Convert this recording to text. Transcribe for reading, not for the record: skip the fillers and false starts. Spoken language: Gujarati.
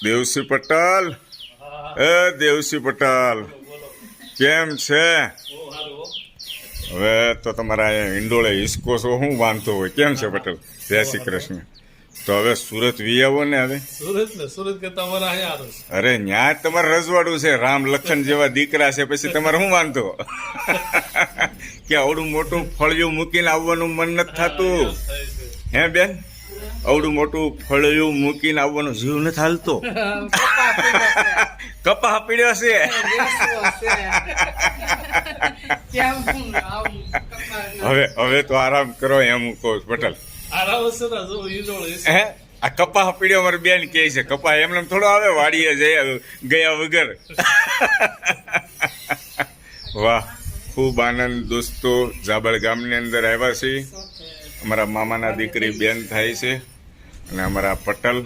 દેવસી પટેલ, એ દેવસી પટેલ કેમ છે? હવે તો તમારા અહીંયા હિંડોળે હિસકો છો, શું વાંધો હોય? કેમ છે પટેલ? જય શ્રી કૃષ્ણ. તો હવે સુરત વી આવો ને હવે. સુરત કે તમારા અહીંયા આરો છે. અરે ન્યા તમારે રજવાડું છે, રામ લખન જેવા દીકરા છે, પછી તમારે શું વાંધો? કે આવડું મોટું ફળિયું મૂકીને આવવાનું મન નથી થતું હે બેન? આવડું મોટું ફળિયું મૂકીને આવવાનો જીવ નથી હાલતો. કપા પીડ્યો છે. હવે તો આરામ કરો એમ હું કહું છું પટેલ. આરામ છે ને, જો ઈંડોળ છે. હે આ કપા પીડ્યો મારી બેન કહે છે. કપા એમને થોડો આવે વાડીએ ગયા વગર. વાહ, ખૂબ આનંદ દોસ્તો. જાબળ ગામની અંદર આવ્યા છીએ. અમારા મામાના દીકરી બેન થાય છે અને અમારા પટેલ